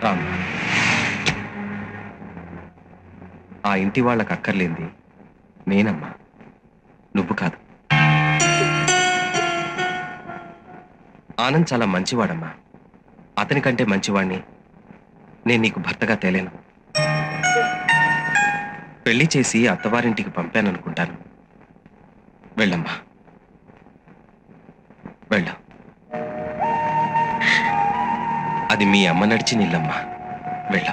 రామ్, ఆ ఇంటి వాళ్ళకి అక్కర్లేంది నేనమ్మా, నువ్వు కాదు. ఆనంద్ చాలా మంచివాడమ్మా. అతని కంటే మంచివాణ్ణి నేను నీకు భర్తగా తేలేను. పెళ్లి చేసి అత్తవారింటికి పంపాననుకుంటాను. వెళ్ళమ్మా, వెళ్ళు. అది మీ అమ్మ నడిచి నిల్లమ్మా. వెళ్ళ.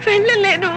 వెళ్ళలేను.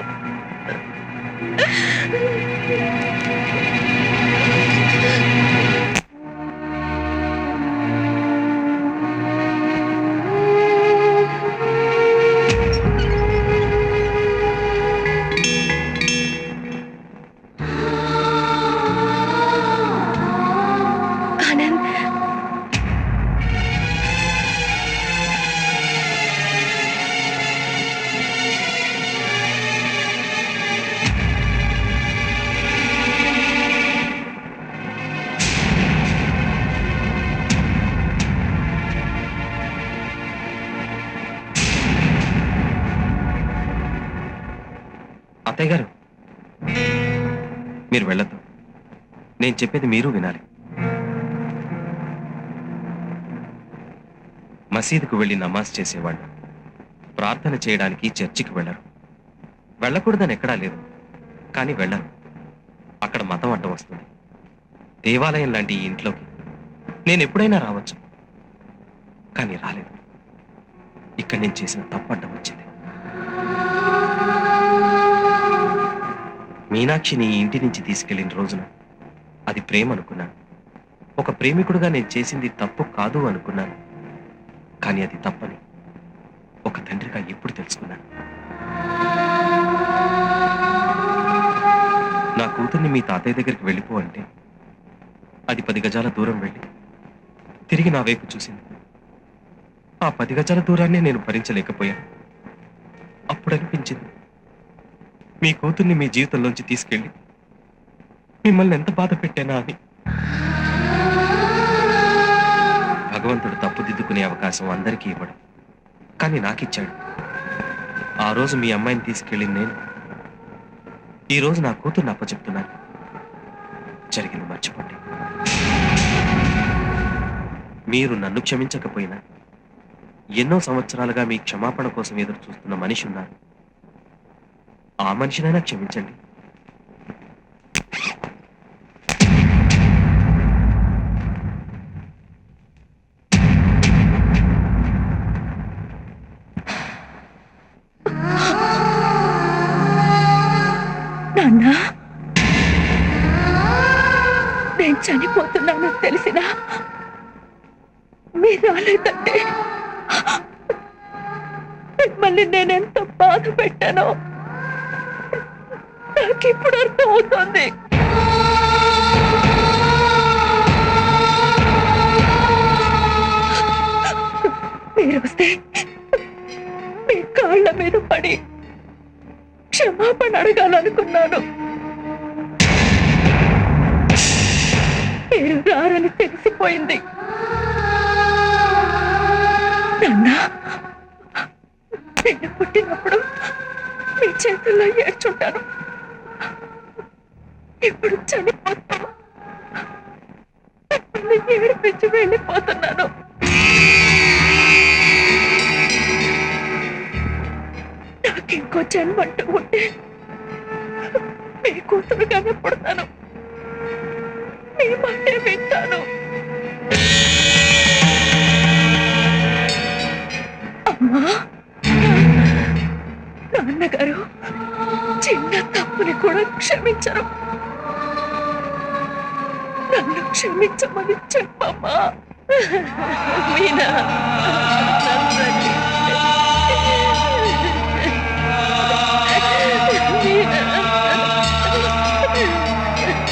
అత్తయ్య గారు, మీరు వెళ్ళొద్దు. నేను చెప్పేది మీరు వినాలి. మసీదుకు వెళ్ళి నమాజ్ చేసేవాళ్ళు ప్రార్థన చేయడానికి చర్చికి వెళ్ళరు. వెళ్ళకూడదని ఎక్కడా లేదు, కానీ వెళ్ళరు. అక్కడ మతం అడ్డం వస్తుంది. దేవాలయం లాంటి ఈ ఇంట్లోకి నేను ఎప్పుడైనా రావచ్చు, కానీ రాలేదు. ఇక్కడ నేను చేసిన తప్పు అడ్డం వచ్చింది. మీనాక్షిని ఈ ఇంటి నుంచి తీసుకెళ్లిన రోజున అది ప్రేమ అనుకున్నాను. ఒక ప్రేమికుడుగా నేను చేసింది తప్పు కాదు అనుకున్నాను, కానీ అది తప్పని ఒక తండ్రిగా ఎప్పుడు తెలుసుకున్నాను. నా కూతుర్ని మీ తాతయ్య దగ్గరికి వెళ్ళిపో అంటే అది 10 గజాల దూరం వెళ్ళి తిరిగి నా వైపు చూసింది. ఆ 10 గజాల దూరాన్ని నేను భరించలేకపోయాను. అప్పుడు అనిపించింది, మీ కూతుర్ని మీ జీవితంలోంచి తీసుకెళ్ళి మిమ్మల్ని ఎంత బాధ పెట్టానా అని. భగవంతుడు తప్పుదిద్దుకునే అవకాశం అందరికీ ఇవ్వడు, కానీ నాకిచ్చాడు. ఆ రోజు మీ అమ్మాయిని తీసుకెళ్ళింది నేను, ఈ రోజు నా కూతుర్ని అప్పచెప్తున్నాను. జరిగింది మర్చిపోండి. మీరు నన్ను క్షమించకపోయినా ఎన్నో సంవత్సరాలుగా మీ క్షమాపణ కోసం ఎదురు చూస్తున్న మనిషి ఉన్నారు. ఆ మనిషినైనా క్షమించండి. నాన్నా, నేను చనిపోతున్నాను తెలిసినా మీరు రాలేదంటే మిమ్మల్ని నేనెంత బాధ పెట్టానో నాకిప్పుడు అర్థం అవుతుంది. మీరు వస్తే మీ కాళ్ళ మీద పడి క్షమాపణ అడగాలనుకున్నాను. మీరు రారని తెలిసిపోయింది. నాన్నా, నేను పుట్టినప్పుడు మీ చేతుల్లో ఏడ్చుంటాను. ఇప్పుడు చనిపోతూ మిమ్మల్ని ఏడిపించి వెళ్ళిపోతున్నాను. నాకింకో జన్మంటూ ఉంటే మీ కూతురుగానే పుడతాను. మీ మాటే వింటాను. అమ్మా, నాన్నగారు చిన్న తప్పుని కూడా క్షమించరు. నన్ను క్షమించమని చెప్పమ్మా. మీనా